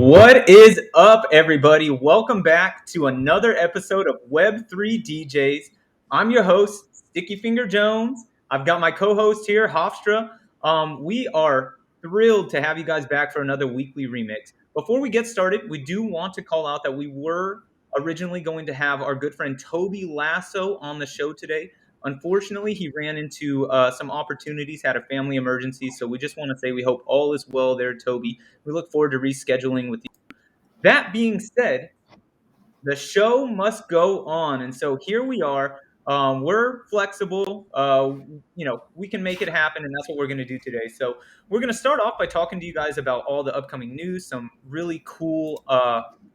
What is up, everybody? Welcome back to another episode of Web3 DJs. I'm your host, Sticky Finger Jones. I've got my co-host here, Hofstra. We are thrilled to have you guys back for another weekly remix. Before we get started, we do want to call out that we were originally going to have our good friend Toby Lasso on the show today. Unfortunately, he ran into some opportunities, had a family emergency, so we just want to say we hope all is well there, Toby. We look forward to rescheduling with you. That being said, the show must go on, and so here we are. We're flexible. We can make it happen, and that's what we're going to do today. So we're going to start off by talking to you guys about all the upcoming news, some really cool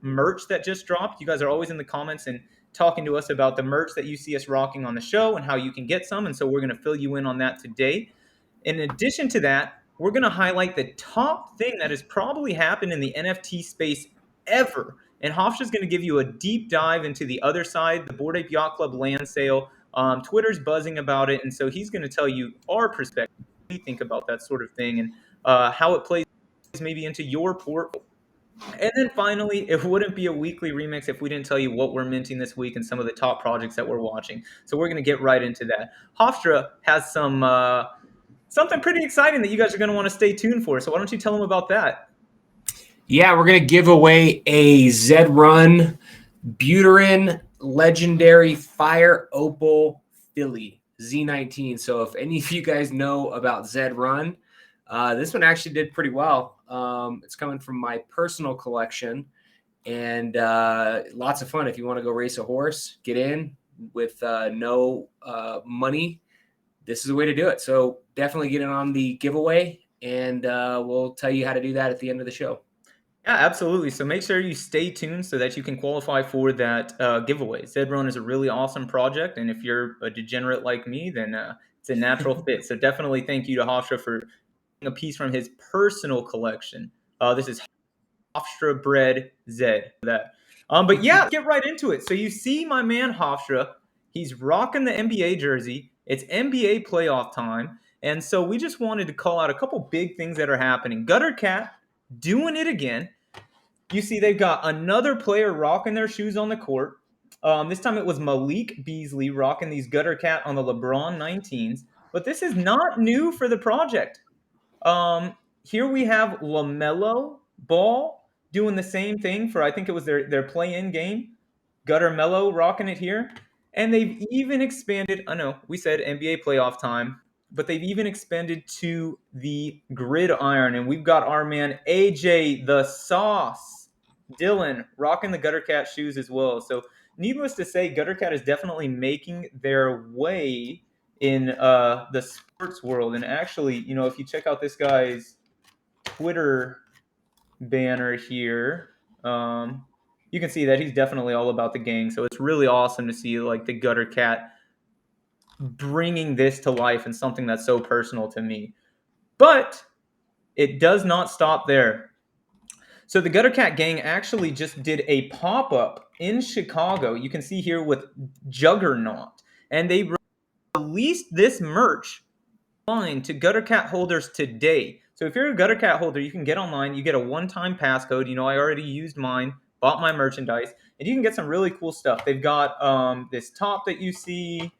merch that just dropped. You guys are always in the comments and talking to us about the merch that you see us rocking on the show and how you can get some, and so we're going to fill you in on that today. In addition to that, we're going to highlight the top thing that has probably happened in the NFT space ever. And Hofstra's going to give you a deep dive into the other side, the Bored Ape Yacht Club land sale. Twitter's buzzing about it, and so he's going to tell you our perspective, what we think about that sort of thing, and how it plays maybe into your portfolio. And then finally, it wouldn't be a weekly remix if we didn't tell you what we're minting this week and some of the top projects that we're watching. So we're going to get right into that. Hofstra has something pretty exciting that you guys are going to want to stay tuned for. So why don't you tell them about that? Yeah, we're going to give away a Zed-Run Buterin Legendary Fire Opal Philly Z19. So if any of you guys know about Zed-Run, this one actually did pretty well. It's coming from my personal collection, and lots of fun. If you want to go race a horse, get in with no money, this is the way to do it. So definitely get in on the giveaway, and we'll tell you how to do that at the end of the show. Yeah, absolutely. So make sure you stay tuned so that you can qualify for that giveaway. Zed-Run is a really awesome project, and if you're a degenerate like me, then it's a natural fit. So definitely thank you to Hofstra for a piece from his personal collection. This is Hofstra Bread Zed. But yeah, let's get right into it. So you see my man Hofstra, he's rocking the NBA jersey. It's NBA playoff time. And so we just wanted to call out a couple big things that are happening. Gutter Cat doing it again. You see they've got another player rocking their shoes on the court. This time it was Malik Beasley rocking these Gutter Cat on the LeBron 19s. But this is not new for the project. Here we have LaMelo Ball doing the same thing for, I think it was their play-in game. Gutter Mello rocking it here. And they've even expanded, I know, we said NBA playoff time, but they've even expanded to the gridiron. And we've got our man AJ the Sauce Dylan rocking the Gutter Cat shoes as well. So needless to say, Gutter Cat is definitely making their way in the sports world. And actually, if you check out this guy's Twitter banner here, you can see that he's definitely all about the gang. So it's really awesome to see like the Gutter Cat bringing this to life and something that's so personal to me. But it does not stop there. So the Gutter Cat gang actually just did a pop-up in Chicago. You can see here with Juggernaut. And they released this merch online to Gutter Cat holders today. So if you're a Gutter Cat holder, you can get online. You get a one-time passcode. I already used mine, bought my merchandise, and you can get some really cool stuff. They've got this top that you see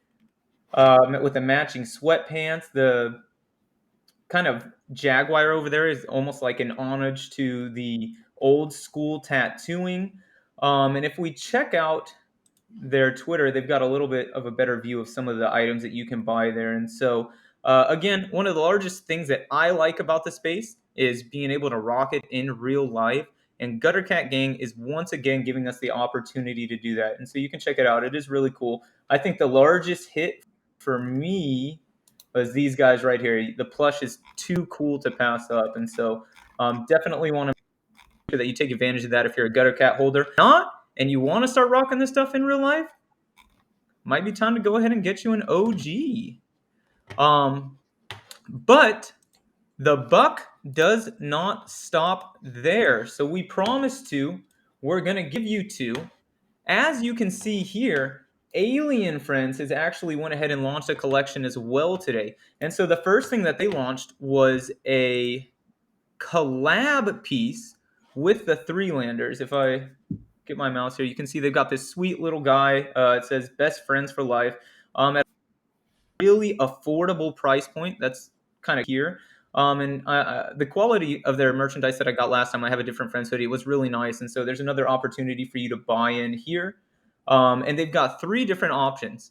with the matching sweatpants. The kind of jaguar over there is almost like an homage to the old school tattooing. And if we check out their Twitter, they've got a little bit of a better view of some of the items that you can buy there. And so, again, one of the largest things that I like about the space is being able to rock it in real life. And Gutter Cat Gang is once again giving us the opportunity to do that. And so you can check it out. It is really cool. I think the largest hit for me was these guys right here. The plush is too cool to pass up. And so definitely want to make sure that you take advantage of that if you're a Gutter Cat holder. Not, and you want to start rocking this stuff in real life, might be time to go ahead and get you an OG. But the buck does not stop there. So we promised we're going to give you two. As you can see here, Alien Friends has actually went ahead and launched a collection as well today. And so the first thing that they launched was a collab piece with the 3-landers. If I get my mouse here, you can see they've got this sweet little guy. It says best friends for life. At a really affordable price point. That's kind of here. And the quality of their merchandise that I got last time, I have a different friend's hoodie, was really nice. And so there's another opportunity for you to buy in here. And they've got 3 different options.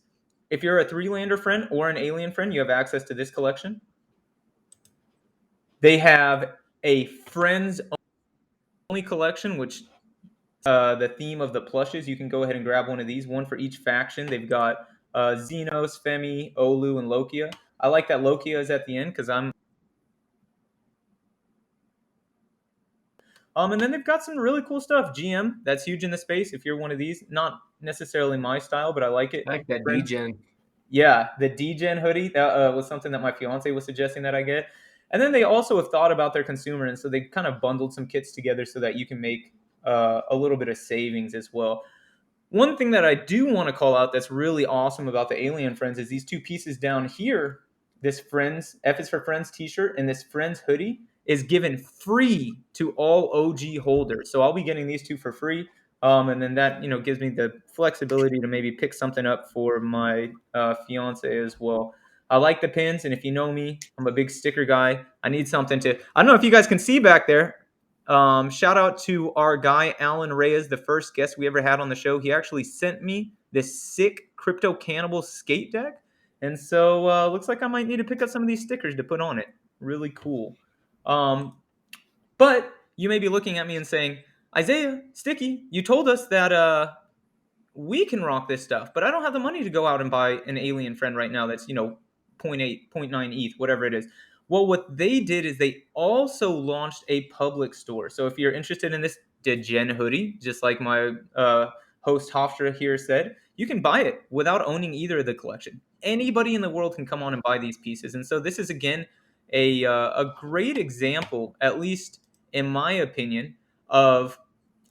If you're a 3-lander friend or an alien friend, you have access to this collection. They have a friends only collection, which the theme of the plushes, you can go ahead and grab one of these, one for each faction. They've got Xenos, Femi, Olu, and Lokia. I like that Lokia is at the end because I'm. And then they've got some really cool stuff. GM, that's huge in the space. If you're one of these, not necessarily my style, but I like it. I like that D-Gen. Yeah, the D-Gen hoodie, that was something that my fiance was suggesting that I get. And then they also have thought about their consumer, and so they kind of bundled some kits together so that you can make a little bit of savings as well. One thing that I do want to call out that's really awesome about the Alien Friends is these 2 pieces down here. This Friends, F is for Friends t-shirt, and this Friends hoodie is given free to all OG holders. So I'll be getting these 2 for free. And then that, gives me the flexibility to maybe pick something up for my fiance as well. I like the pins, and if you know me, I'm a big sticker guy. I need something to. I don't know if you guys can see back there. Shout out to our guy Alan Reyes, the first guest we ever had on the show. He actually sent me this sick Crypto Cannibal skate deck, and so looks like I might need to pick up some of these stickers to put on it. Really cool. But you may be looking at me and saying, Isaiah, Sticky, you told us that we can rock this stuff, but I don't have the money to go out and buy an alien friend right now that's, 0.8, 0.9 ETH, whatever it is. Well, what they did is they also launched a public store. So if you're interested in this Degen hoodie, just like my host Hofstra here said, you can buy it without owning either of the collection. Anybody in the world can come on and buy these pieces. And so this is, again, a great example, at least in my opinion, of,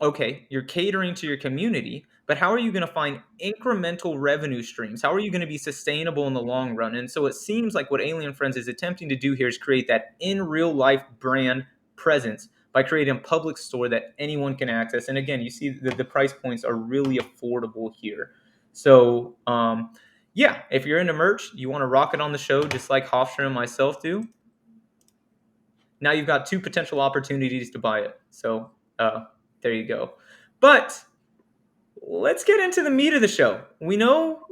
okay, you're catering to your community, but how are you going to find incremental revenue streams? How are you going to be sustainable in the long run? And so it seems like what Alien Friends is attempting to do here is create that in real life brand presence by creating a public store that anyone can access. And again, you see the price points are really affordable here. So yeah, if you're into merch, you want to rock it on the show just like Hofstra and myself do, now you've got 2 potential opportunities to buy it. So there you go. But let's get into the meat of the show. We know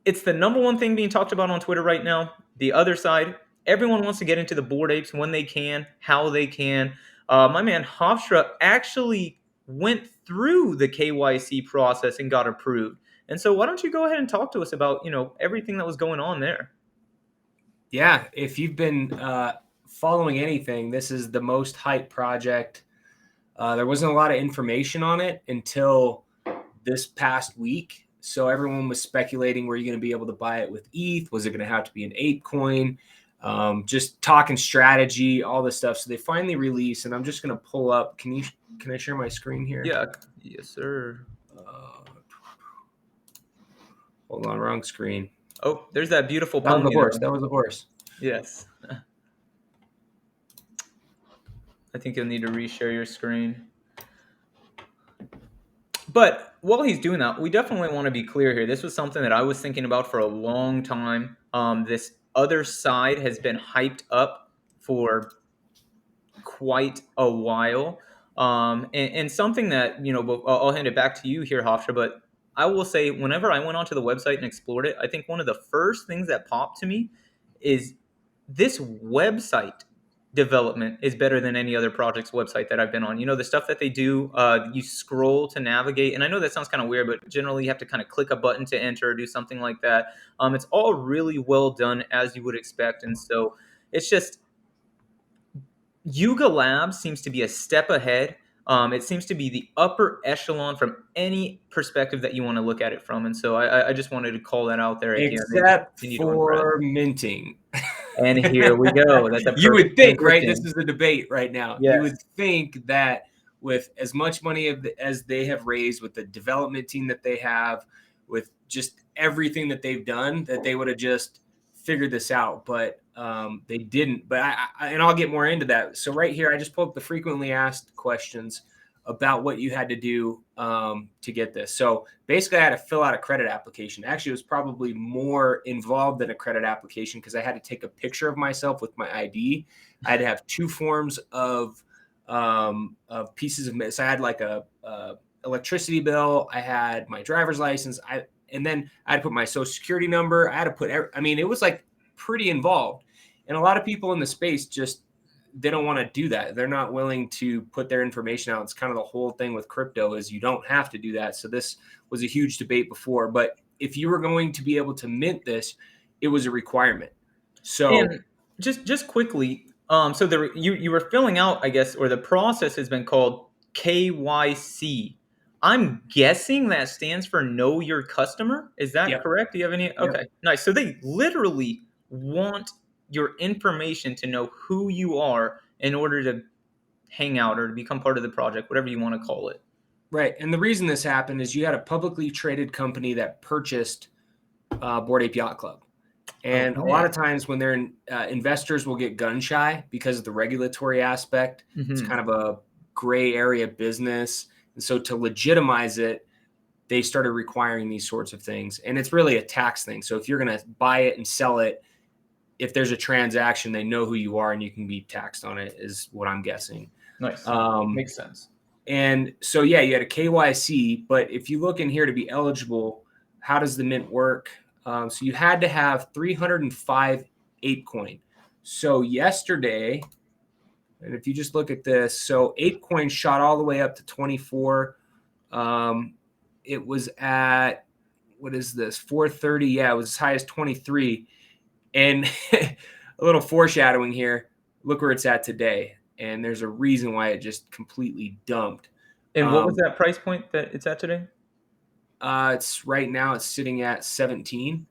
it's the number one thing being talked about on Twitter right now, the Otherside. Everyone wants to get into the Bored Apes when they can, how they can. My man Hofstra actually went through the KYC process and got approved. And so why don't you go ahead and talk to us about, everything that was going on there? Yeah, if you've been following anything, this is the most hyped project. There wasn't a lot of information on it until this past week. So everyone was speculating, were you going to be able to buy it with ETH? Was it going to have to be an Ape coin? Just talking strategy, all this stuff. So they finally released, and I'm just going to pull up. Can I share my screen here? Yeah. Yes, sir. Hold on, wrong screen. Oh, there's that beautiful pony. That was the horse. Yes. I think you'll need to reshare your screen. But while he's doing that, we definitely want to be clear here. This was something that I was thinking about for a long time. This Otherside has been hyped up for quite a while. And something that, I'll hand it back to you here, Hofstra, but I will say whenever I went onto the website and explored it, I think one of the first things that popped to me is this website development is better than any other project's website that I've been on. The stuff that they do, you scroll to navigate. And I know that sounds kind of weird, but generally you have to kind of click a button to enter or do something like that. It's all really well done as you would expect. And so it's just, Yuga Labs seems to be a step ahead. It seems to be the upper echelon from any perspective that you want to look at it from. And so I just wanted to call that out there again. Except for minting. And here we go. That's a you would think, right? This is a debate right now. Yes. You would think that with as much money as they have raised, with the development team that they have, with just everything that they've done, that they would have just figured this out. But they didn't. But and I'll get more into that. So right here, I just pulled up the frequently asked questions about what you had to do to get this. So basically, I had to fill out a credit application. Actually, it was probably more involved than a credit application because I had to take a picture of myself with my ID. I had to have 2 forms of pieces of. So I had like a electricity bill. I had my driver's license. And then I had to put my social security number. I had to put. I mean, it was like pretty involved, and a lot of people in the space just they don't want to do that. They're not willing to put their information out. It's kind of the whole thing with crypto is you don't have to do that. So this was a huge debate before, but if you were going to be able to mint this, it was a requirement. So And just quickly, so you were filling out, I guess, or the process has been called KYC. I'm guessing that stands for Know Your Customer. Is that yep, correct? Do you have any? yep. Okay, nice. So they literally want your information to know who you are in order to hang out or to become part of the project, whatever you want to call it. Right. And the reason this happened is you had a publicly traded company that purchased Bored Ape Yacht Club. And a lot Okay. of times when they're investors will get gun shy because of the regulatory aspect. It's kind of a gray area business. And so to legitimize it, they started requiring these sorts of things. And it's really a tax thing. So if you're going to buy it and sell it, if there's a transaction, they know who you are and you can be taxed on it, is what I'm guessing. Nice. Makes sense. And so, yeah, you had a KYC, but if you look in here to be eligible, how does the mint work? So you had to have 305 ApeCoin. So yesterday, and if you just look at this, so ApeCoin shot all the way up to 24. It was at, what is this, 430? Yeah, it was as high as 23. And a little foreshadowing here, look where it's at today. And there's a reason why it just completely dumped. And what was that price point that it's at today? It's right now it's sitting at 17.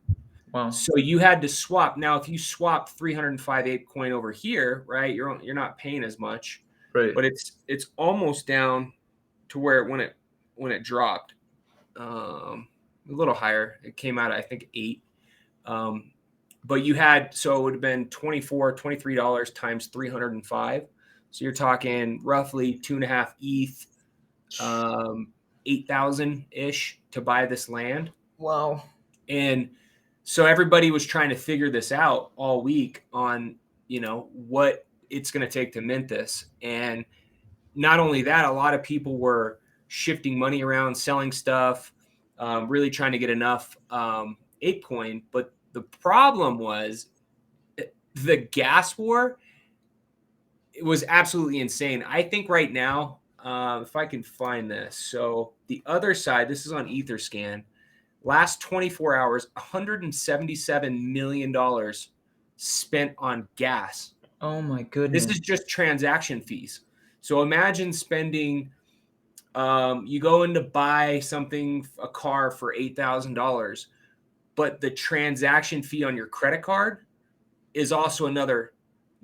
Wow. So you had to swap. Now, if you swap 305 ApeCoin over here, right, you're not paying as much, Right. but it's almost down to where when it dropped, a little higher. It came out, I think, 8. But you had, so it would have been $23 times 305. So you're talking roughly 2.5 ETH, 8,000 ish to buy this land. Wow. And so everybody was trying to figure this out all week on, what it's going to take to mint this. And not only that, a lot of people were shifting money around, selling stuff, really trying to get enough ApeCoin. But the problem was the gas war. It was absolutely insane. I think right now, if I can find this. So the other side, this is on Etherscan. Last 24 hours, $177 million spent on gas. Oh my goodness. This is just transaction fees. So imagine spending, you go in to buy something, a car for $8,000, but the transaction fee on your credit card is also another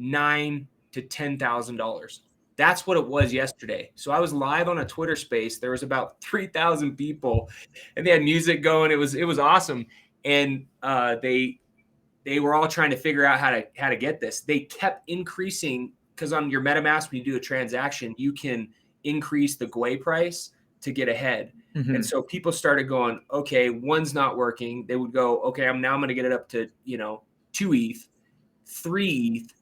$9,000 to $10,000. That's what it was yesterday. So I was live on a Twitter space. There was about 3,000 people, and they had music going. It was awesome, and they were all trying to figure out how to get this. They kept increasing because on your MetaMask, when you do a transaction, you can increase the GUI price to get ahead. And so people started going, okay, one's not working. They would go, okay, I'm going to get it up to 2 ETH, 3 ETH,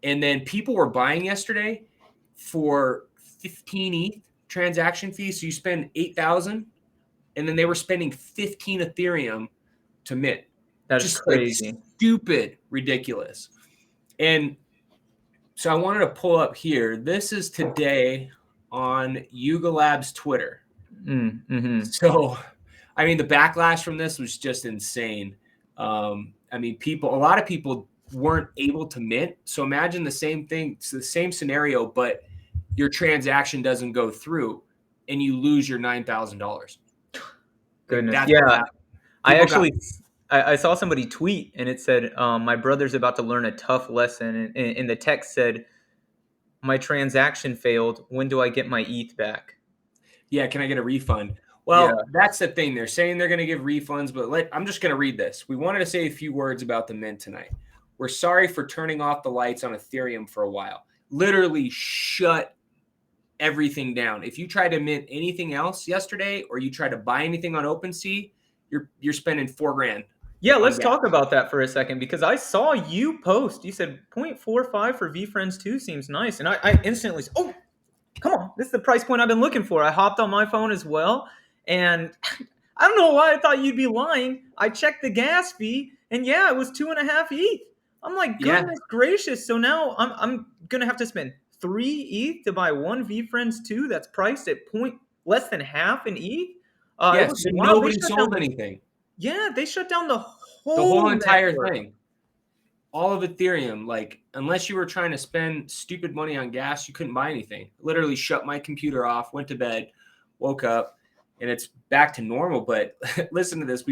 and then people were buying yesterday for 15 ETH transaction fees. So you spend 8,000, and then they were spending 15 Ethereum to mint. That's just crazy. Like stupid, ridiculous. And so I wanted to pull up here. This is today on Yuga Labs Twitter. So, I mean, the backlash from this was just insane. I mean, a lot of people weren't able to mint. So imagine the same thing. It's the same scenario, but your transaction doesn't go through and you lose your $9,000. Goodness. That's Yeah. I I saw somebody tweet and it said, my brother's about to learn a tough lesson. And the text said, my transaction failed. When do I get my ETH back? Yeah. Can I get a refund? Well, that's the thing. They're saying they're going to give refunds, but I'm just going to read this. We wanted to say a few words about the mint tonight. We're sorry for turning off the lights on Ethereum for a while. Literally shut everything down. If you try to mint anything else yesterday, or you try to buy anything on Opensea, you're spending $4,000. Yeah, let's talk about that for a second, because I saw you post. You said 0.45 for VFriends 2 seems nice. And I instantly said, oh, come on, this is the price point I've been looking for. I hopped on my phone as well. And I don't know why I thought you'd be lying. I checked the gas fee, and yeah, it was 2.5 ETH. I'm like, goodness gracious. So now I'm going to have to spend 3 ETH to buy one VFriends 2 that's priced at less than half an ETH. Yeah, so nobody sold anything. Yeah, they shut down the whole entire network. thing. All of Ethereum, like, unless you were trying to spend stupid money on gas, you couldn't buy anything. Literally shut my computer off, went to bed, woke up, and it's back to normal. But listen to this.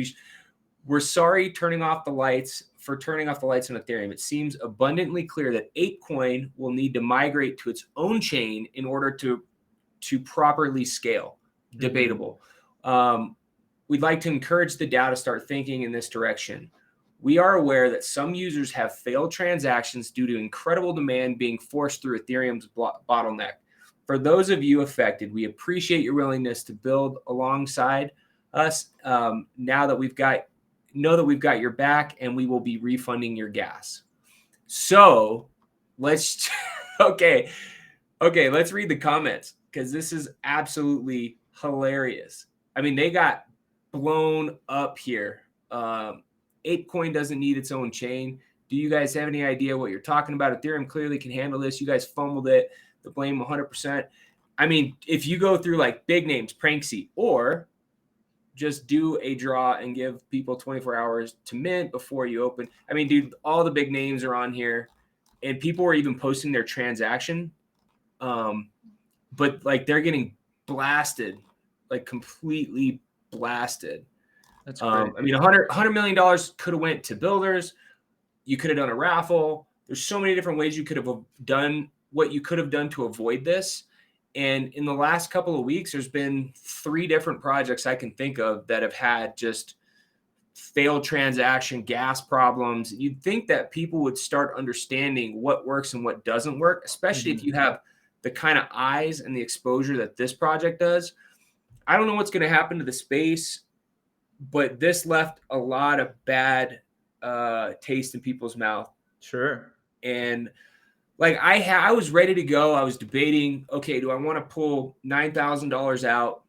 We're sorry turning off the lights on Ethereum. It seems abundantly clear that ApeCoin will need to migrate to its own chain in order to properly scale. Debatable. We'd like to encourage the DAO to start thinking in this direction. We are aware that some users have failed transactions due to incredible demand being forced through Ethereum's bottleneck. For those of you affected, we appreciate your willingness to build alongside us. Now that we've got your back, and we will be refunding your gas. So let's okay, let's read the comments, because this is absolutely hilarious. I mean, they got blown up here. ApeCoin doesn't need its own chain. Do you guys have any idea what you're talking about? Ethereum clearly can handle this. You guys fumbled it. The blame 100%. I mean, if you go through like big names, Pranksy, or just do a draw and give people 24 hours to mint before you open. I mean, dude, all the big names are on here, and people are even posting their transaction. But like, they're getting blasted, like completely blasted. That's crazy. I mean, $100 million could have went to builders. You could have done a raffle. There's so many different ways you could have done what you could have done to avoid this. And in the last couple of weeks, there's been 3 different projects I can think of that have had just failed transaction, gas problems. You'd think that people would start understanding what works and what doesn't work, especially if you have the kind of eyes and the exposure that this project does. I don't know what's going to happen to the space, but this left a lot of bad taste in people's mouth. Sure. And like, I was ready to go. I was debating, okay, do I want to pull $9,000 out?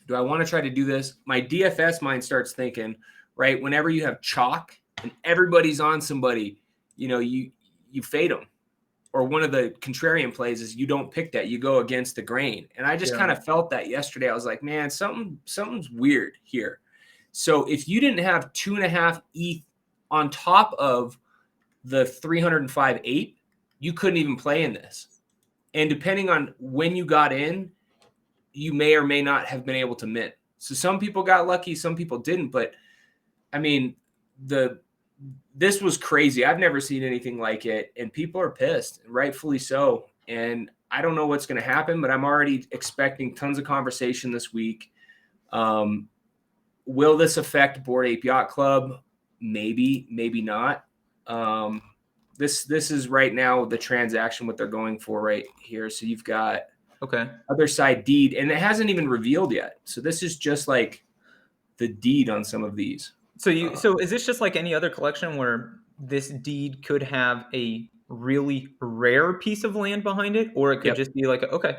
Do I want to try to do this? My DFS mind starts thinking, right? Whenever you have chalk and everybody's on somebody, you know, you fade them. Or one of the contrarian plays is you don't pick that, you go against the grain. And I just kind of felt that yesterday. I was like, man, something's weird here. So if you didn't have 2.5 ETH on top of the 305 Ape, you couldn't even play in this. And depending on when you got in, you may or may not have been able to mint. So some people got lucky, some people didn't. But I mean, this was crazy. I've never seen anything like it, and people are pissed, rightfully so. And I don't know what's going to happen, but I'm already expecting tons of conversation this week. Will this affect Bored Ape Yacht Club? Maybe, maybe not. This is right now the transaction, what they're going for right here. So you've got Otherside deed, and it hasn't even revealed yet. So this is just like the deed on some of these. So so is this just like any other collection where this deed could have a really rare piece of land behind it, or it could just be like, okay,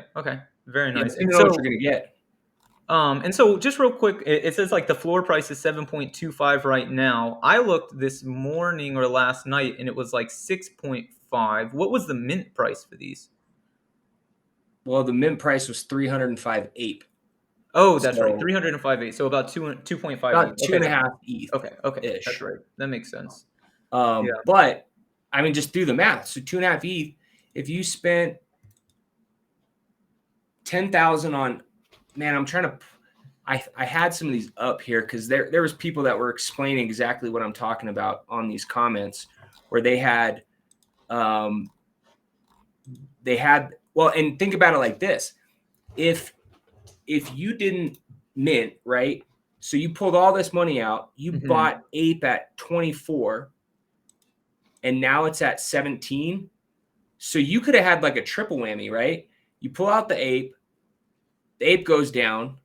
very nice. And so what you're gonna get. And so just real quick, it says like the floor price is 7.25 right now. I looked this morning or last night, and it was like 6.5. What was the mint price for these? Well, the mint price was 305 Ape. Oh, that's right, 305 Ape. So about 2.5. About 2.5 ETH. Okay, that's right. That makes sense. But I mean, just do the math. So 2.5 ETH. If you spent 10,000 on, man, I'm trying to. I had some of these up here because there was people that were explaining exactly what I'm talking about on these comments, where they had. Well, and think about it like this: if you didn't mint, right? So you pulled all this money out, you bought Ape at 24, and now it's at 17. So you could have had like a triple whammy, right? You pull out the ape goes down,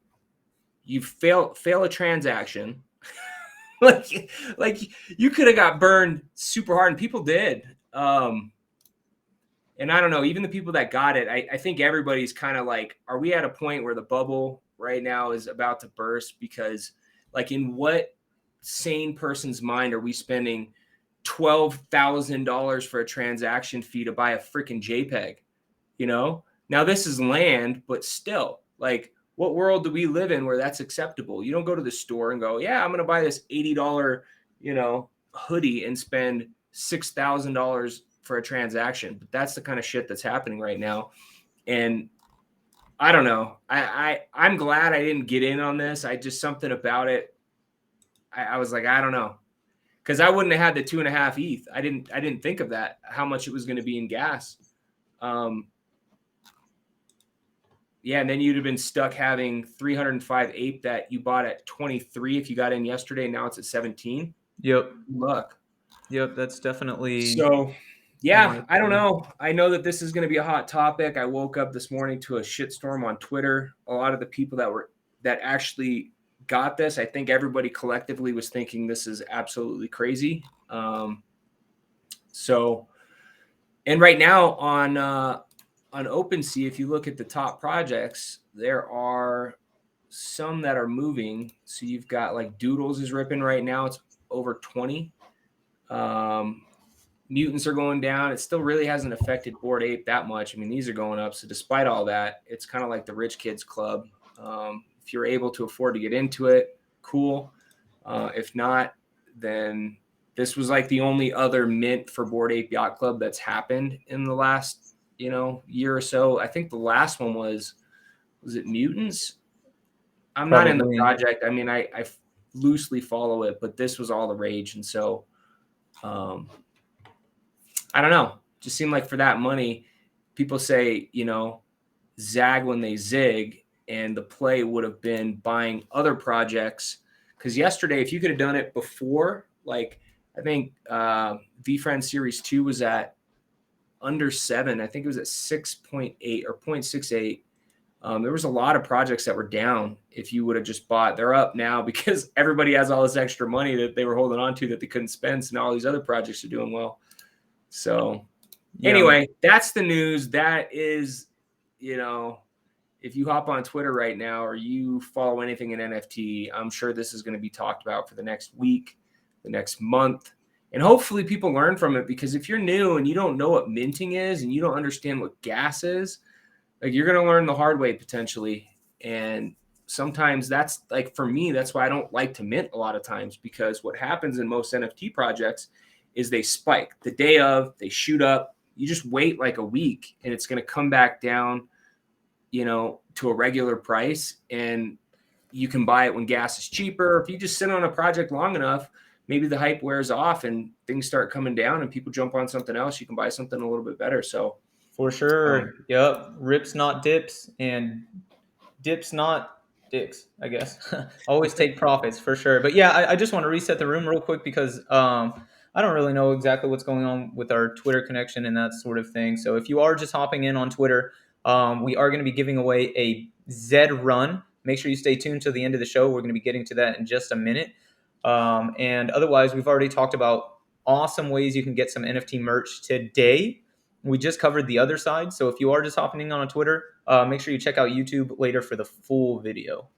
you fail a transaction. like you could have got burned super hard, and people did. And I don't know, even the people that got it, I think everybody's kind of like, are we at a point where the bubble right now is about to burst? Because like, in what sane person's mind are we spending $12,000 for a transaction fee to buy a freaking JPEG? You know, now this is land, but still, like, what world do we live in where that's acceptable? You don't go to the store and go, yeah, I'm going to buy this $80, hoodie and spend $6,000 for a transaction. But that's the kind of shit that's happening right now. And I don't know. I'm glad I didn't get in on this. I just, something about it. I was like, I don't know. Cause I wouldn't have had the 2.5 ETH. I didn't think of that, how much it was going to be in gas. Yeah, and then you'd have been stuck having 305 ape that you bought at 23 if you got in yesterday. Now it's at 17. Yep. Luck. Yep, that's definitely. So, yeah, I don't know. I know that this is going to be a hot topic. I woke up this morning to a shitstorm on Twitter. A lot of the people that actually got this, I think everybody collectively was thinking this is absolutely crazy. So, and right now on Opensea, if you look at the top projects, there are some that are moving. So you've got like Doodles is ripping right now. It's over 20. Mutants are going down. It still really hasn't affected Bored Ape that much. I mean, these are going up. So despite all that, it's kind of like the rich kids club. If you're able to afford to get into it, cool. If not, then this was like the only other mint for Bored Ape Yacht Club that's happened in the last, year or so. I think the last one was it Mutants? I'm not in the project. I mean, I loosely follow it, but this was all the rage. And so, I don't know. Just seemed like for that money, people say, zag when they zig, and the play would have been buying other projects. Because yesterday, if you could have done it before, like I think VFriend Series 2 was at under 7. I think it was at 6.8 or 0.68. There was a lot of projects that were down if you would have just bought. They're up now because everybody has all this extra money that they were holding on to that they couldn't spend. So now all these other projects are doing well. So anyway, that's the news. That is, if you hop on Twitter right now or you follow anything in NFT, I'm sure this is going to be talked about for the next week, the next month. And hopefully people learn from it, because if you're new and you don't know what minting is and you don't understand what gas is, like, you're going to learn the hard way potentially. And sometimes that's like, for me, that's why I don't like to mint a lot of times, because what happens in most NFT projects is they spike the day of, they shoot up. You just wait like a week and it's going to come back down, to a regular price, and you can buy it when gas is cheaper. If you just sit on a project long enough, maybe the hype wears off and things start coming down and people jump on something else. You can buy something a little bit better. So for sure. Yep. Rips not dips, and dips not dicks, I guess. Always take profits for sure. But yeah, I just want to reset the room real quick because I don't really know exactly what's going on with our Twitter connection and that sort of thing. So if you are just hopping in on Twitter, we are going to be giving away a Zed run. Make sure you stay tuned till the end of the show. We're going to be getting to that in just a minute. And otherwise, we've already talked about awesome ways you can get some NFT merch today. We just covered the other side. So if you are just hopping in on Twitter, make sure you check out YouTube later for the full video.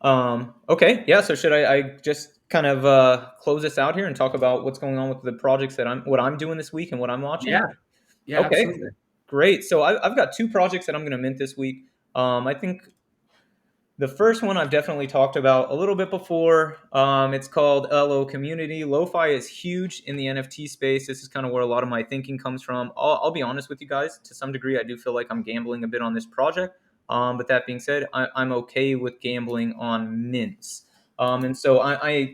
Okay. Yeah. So should I just kind of close this out here and talk about what's going on with the projects what I'm doing this week and what I'm launching? Yeah. Okay. Absolutely. Great. So I've got 2 projects that I'm going to mint this week. I think the first one I've definitely talked about a little bit before. It's called LO Community. Lo-fi is huge in the NFT space. This is kind of where a lot of my thinking comes from. I'll be honest with you guys. To some degree, I do feel like I'm gambling a bit on this project. But that being said, I'm okay with gambling on mints. And so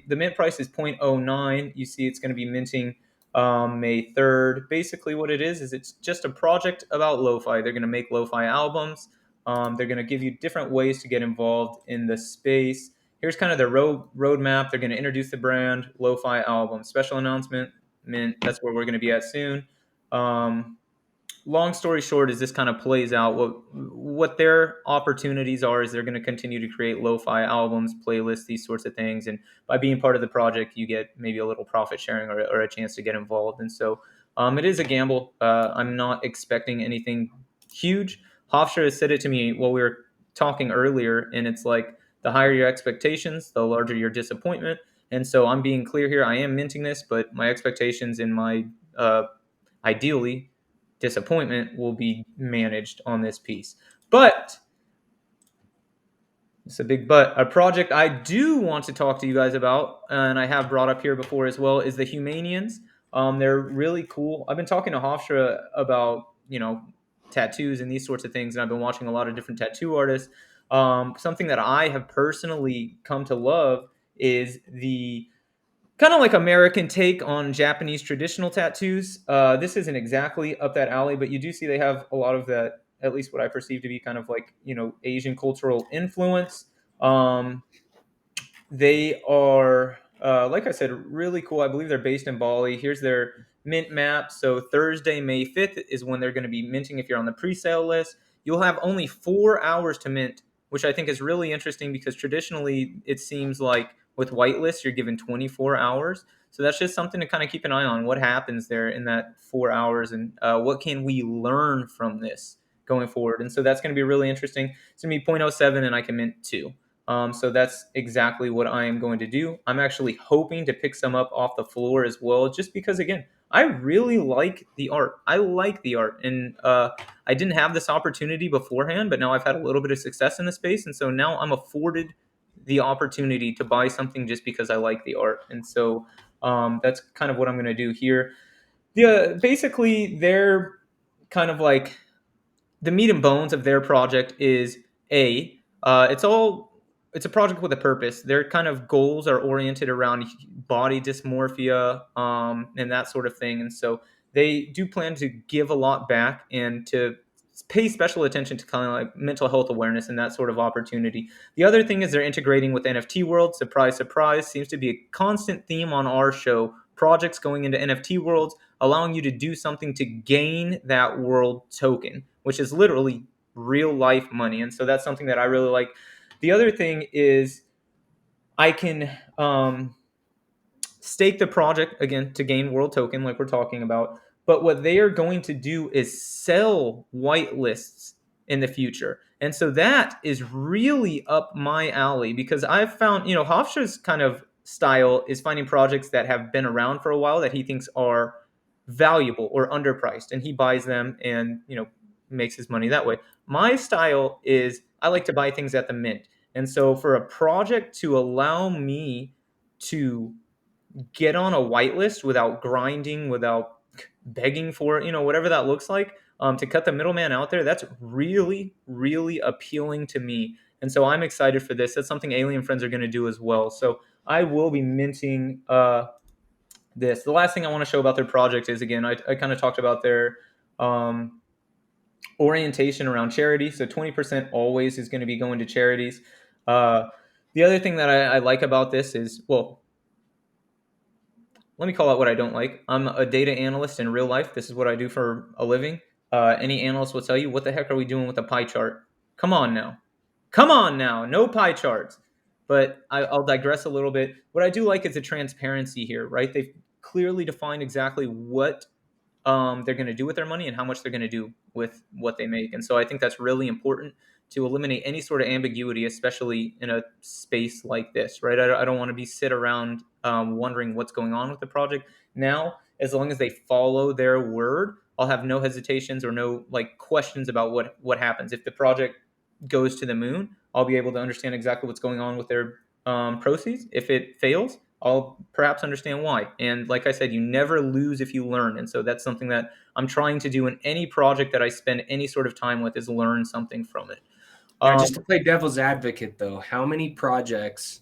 the mint price is 0.09. You see it's going to be minting May 3rd. Basically what it is it's just a project about lo-fi. They're going to make lo-fi albums. They're going to give you different ways to get involved in the space. here's kind of the roadmap. They're going to introduce the brand, lo-fi album, special announcement, mint. That's where we're going to be at soon. Long story short, as this kind of plays out, what their opportunities are is they're going to continue to create lo-fi albums, playlists, these sorts of things. And by being part of the project, you get maybe a little profit sharing or a chance to get involved. And so it is a gamble. I'm not expecting anything huge. Hofstra has said it to me while we were talking earlier, and it's like the higher your expectations, the larger your disappointment. And so I'm being clear here. I am minting this, but my expectations and my ideally disappointment will be managed on this piece. But it's a big but. A project I do want to talk to you guys about, and I have brought up here before as well, is the Humanians. They're really cool. I've been talking to Hofstra about, tattoos and these sorts of things, and I've been watching a lot of different tattoo artists. Something that I have personally come to love is the kind of like American take on Japanese traditional tattoos. This isn't exactly up that alley, but you do see they have a lot of that, at least what I perceive to be kind of like, Asian cultural influence. Um, they are, like I said, really cool. I believe they're based in Bali. Here's their mint map. So Thursday, May 5th is when they're going to be minting if you're on the pre-sale list. You'll have only 4 hours to mint, which I think is really interesting because traditionally it seems like with whitelist you're given 24 hours. So that's just something to kind of keep an eye on. What happens there in that 4 hours, and what can we learn from this going forward? And so that's going to be really interesting. It's going to be 0.07 and I can mint 2. So that's exactly what I am going to do. I'm actually hoping to pick some up off the floor as well, just because, again, I really like the art. I like the art. And I didn't have this opportunity beforehand, but now I've had a little bit of success in the space. And so now I'm afforded the opportunity to buy something just because I like the art. And so that's kind of what I'm going to do here. Basically, they're kind of like the meat and bones of their project is it's a project with a purpose. Their kind of goals are oriented around body dysmorphia, and that sort of thing. And so they do plan to give a lot back and to pay special attention to kind of like mental health awareness and that sort of opportunity. The other thing is they're integrating with NFT world. Surprise, surprise, seems to be a constant theme on our show. Projects going into NFT worlds, allowing you to do something to gain that world token, which is literally real life money. And so that's something that I really like. The other thing is I can stake the project again to gain world token, like we're talking about. But what they are going to do is sell whitelists in the future. And so that is really up my alley because I've found, Hofstra's kind of style is finding projects that have been around for a while that he thinks are valuable or underpriced, and he buys them and, makes his money that way. My style is I like to buy things at the mint. And so for a project to allow me to get on a whitelist without grinding, without begging for it, whatever that looks like, to cut the middleman out there, that's really, really appealing to me. And so I'm excited for this. That's something Alien Friends are going to do as well. So I will be minting this. The last thing I want to show about their project is, again, I kind of talked about their orientation around charity. So 20% always is going to be going to charities. The other thing that I like about this is, well, let me call out what I don't like. I'm a data analyst in real life. This is what I do for a living. Any analyst will tell you, what the heck are we doing with a pie chart? Come on now. Come on now. No pie charts. But I'll digress a little bit. What I do like is the transparency here, right? They've clearly defined exactly what they're going to do with their money and how much they're going to do with what they make. And so I think that's really important to eliminate any sort of ambiguity, especially in a space like this, right? I don't want to be sit around wondering what's going on with the project. Now, as long as they follow their word, I'll have no hesitations or no questions about what happens. If the project goes to the moon, I'll be able to understand exactly what's going on with their proceeds. If it fails, I'll perhaps understand why. And like I said, you never lose if you learn. And so that's something that I'm trying to do in any project that I spend any sort of time with, is learn something from it. Now, just to play devil's advocate, though, how many projects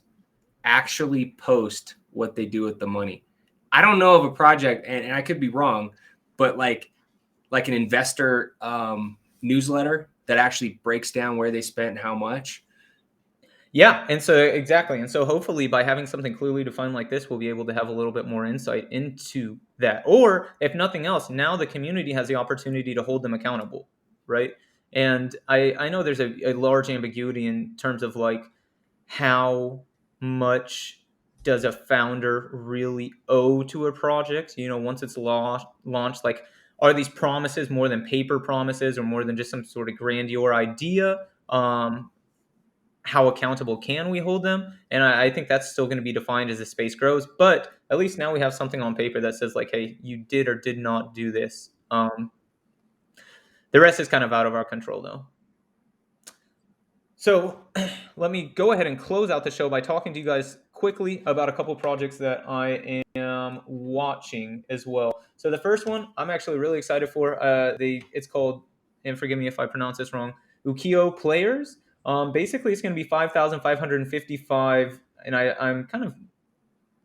actually post what they do with the money? I don't know of a project, and I could be wrong, but like an investor newsletter that actually breaks down where they spent and how much. Yeah, and so exactly, and so hopefully by having something clearly defined like this, we'll be able to have a little bit more insight into that. Or if nothing else, now the community has the opportunity to hold them accountable, right? And I know there's a large ambiguity in terms of like how much does a founder really owe to a project? You know, once it's launched, like are these promises more than paper promises or more than just some sort of grandeur idea? How accountable can we hold them? And I think that's still going to be defined as the space grows. But at least now we have something on paper that says like, hey, you did or did not do this. The rest is kind of out of our control, though. So let me go ahead and close out the show by talking to you guys quickly about a couple projects that I am watching as well. So the first one I'm actually really excited for. It's called, and forgive me if I pronounce this wrong, Ukio Players. Basically, it's going to be 5,555, and I'm kind of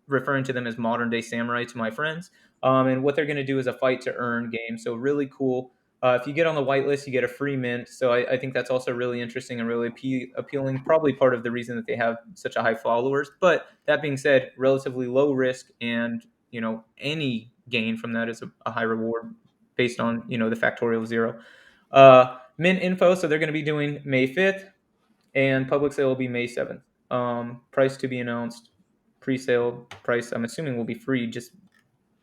referring to them as modern day samurai to my friends. And what they're going to do is a fight to earn game. So really cool. If you get on the whitelist, you get a free mint. So I think that's also really interesting and really appealing. Probably part of the reason that they have such a high followers. But that being said, relatively low risk, and any gain from that is a high reward based on the factorial of zero. Mint info. So they're going to be doing May 5th, and public sale will be May 7th. Price to be announced. Pre-sale price, I'm assuming, will be free just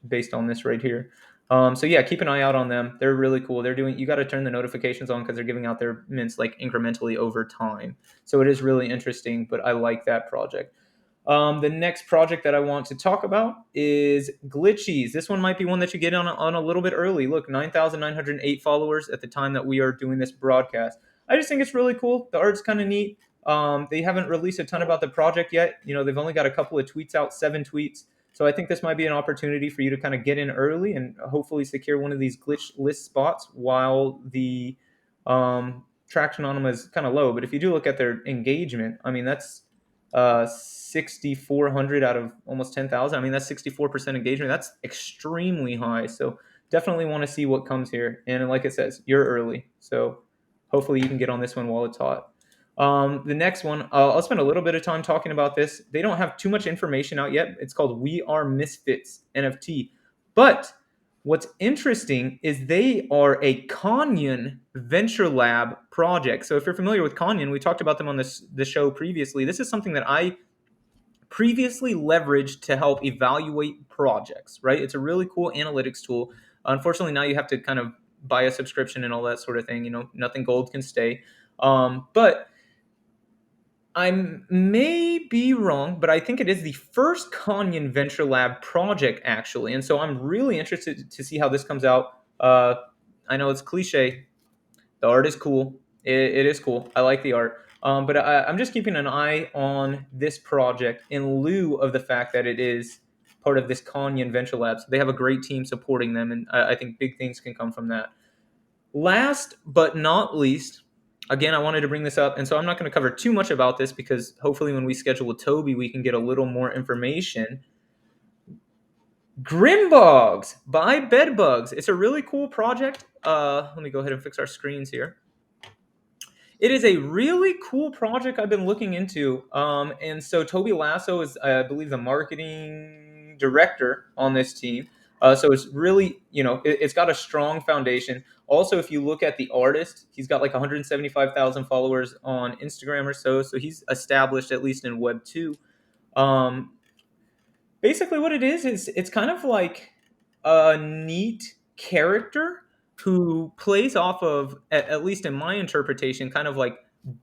based on this right here. So yeah, keep an eye out on them. They're really cool. You got to turn the notifications on because they're giving out their mints like incrementally over time. So it is really interesting, but I like that project. The next project that I want to talk about is Glitchies. This one might be one that you get on a little bit early. Look, 9,908 followers at the time that we are doing this broadcast. I just think it's really cool. The art's kind of neat. They haven't released a ton about the project yet. They've only got a couple of tweets out, 7 tweets. So I think this might be an opportunity for you to kind of get in early and hopefully secure one of these glitch list spots while the traction on them is kind of low. But if you do look at their engagement, I mean, that's 6,400 out of almost 10,000. I mean, that's 64% engagement. That's extremely high. So definitely want to see what comes here. And like it says, you're early. So hopefully you can get on this one while it's hot. The next one, I'll spend a little bit of time talking about this. They don't have too much information out yet. It's called We Are Misfits NFT. But what's interesting is they are a Canyon Venture Lab project. So if you're familiar with Canyon, we talked about them on the show previously. This is something that I previously leveraged to help evaluate projects, right? It's a really cool analytics tool. Unfortunately, now you have to kind of buy a subscription and all that sort of thing. Nothing gold can stay. But I may be wrong, but I think it is the first Canyon Venture Lab project, actually. And so I'm really interested to see how this comes out. I know it's cliche. The art is cool. It is cool. I like the art. But I'm just keeping an eye on this project in lieu of the fact that it is part of this Canyon Venture Lab. So they have a great team supporting them, and I think big things can come from that. Last but not least, again, I wanted to bring this up, and so I'm not going to cover too much about this because hopefully when we schedule with Toby, we can get a little more information. Grimbogs by Bedbugs. It's a really cool project. Let me go ahead and fix our screens here. It is a really cool project I've been looking into. And so Toby Lasso is, I believe, the marketing director on this team. So it's really, it's got a strong foundation. Also, if you look at the artist, he's got like 175,000 followers on Instagram or so. So he's established, at least in Web 2. Basically, what it is it's kind of like a neat character who plays off of, at least in my interpretation, kind of like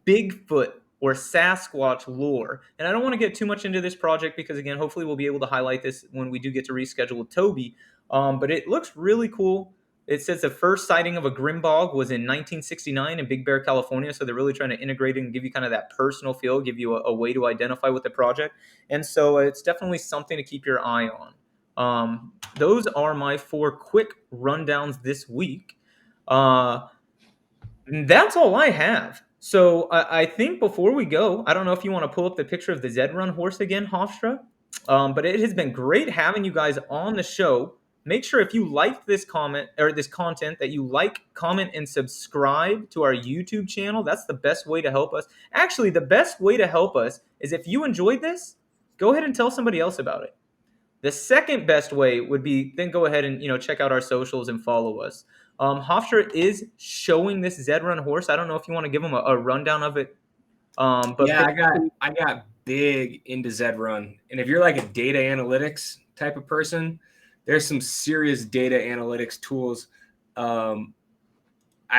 Bigfoot or Sasquatch lore. And I don't want to get too much into this project because, again, hopefully we'll be able to highlight this when we do get to reschedule with Toby. But it looks really cool. It says the first sighting of a Grimbog was in 1969 in Big Bear, California. So they're really trying to integrate it and give you kind of that personal feel, give you a way to identify with the project. And so it's definitely something to keep your eye on. Those are my 4 quick rundowns this week. That's all I have. So I think before we go, I don't know if you want to pull up the picture of the Zed Run horse again, Hofstra. But it has been great having you guys on the show. make sure if you like this comment or this content that you like, comment, and subscribe to our YouTube channel. That's the best way to help us. Actually, the best way to help us is if you enjoyed this, go ahead and tell somebody else about it. The second best way would be then go ahead and check out our socials and follow us. Hofstra is showing this Zed Run horse. I don't know if you want to give them a rundown of it. But Yeah, I got big into Zed Run, and if you're like a data analytics type of person, there's some serious data analytics tools. I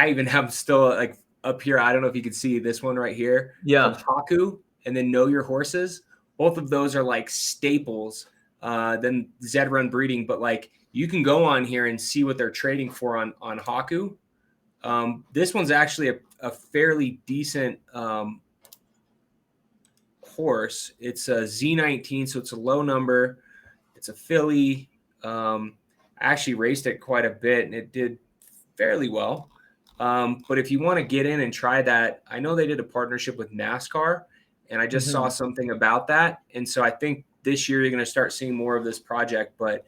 even have still like up here. I don't know if you can see this one right here called Haku, and then Know Your Horses. Both of those are like staples. Then Zed Run breeding, but like you can go on here and see what they're trading for on Haku. This one's actually a fairly decent horse. It's a Z19, so it's a low number. It's a filly. I actually raced it quite a bit, and it did fairly well. But if you want to get in and try that, I know they did a partnership with NASCAR, and I just saw something about that. And so I think this year you're going to start seeing more of this project. But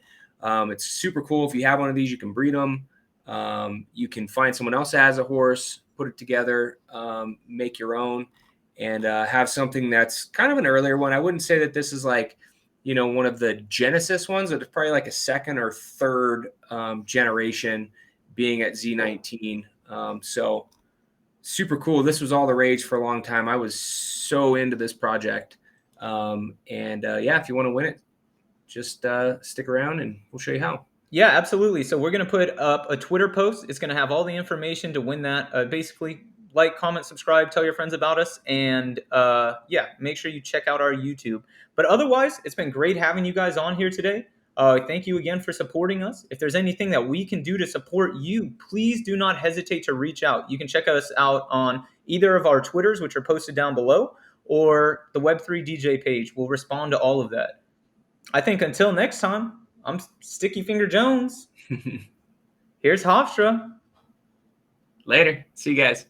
it's super cool. If you have one of these, you can breed them. You can find someone else that has a horse, put it together, make your own, and have something that's kind of an earlier one. I wouldn't say that this is like, one of the Genesis ones. It's probably like a second or third generation being at Z19. So super cool. This was all the rage for a long time. I was so into this project. Yeah, if you want to win it, just stick around and we'll show you how. Yeah, absolutely. So we're going to put up a Twitter post. It's going to have all the information to win that. Basically, like, comment, subscribe, tell your friends about us, and yeah, make sure you check out our YouTube. But otherwise, it's been great having you guys on here today. Thank you again for supporting us. If there's anything that we can do to support you, please do not hesitate to reach out. You can check us out on either of our Twitters, which are posted down below, or the Web3 DJ page. We'll respond to all of that. I think until next time, I'm Sticky Finger Jones. Here's Hofstra. Later. See you guys.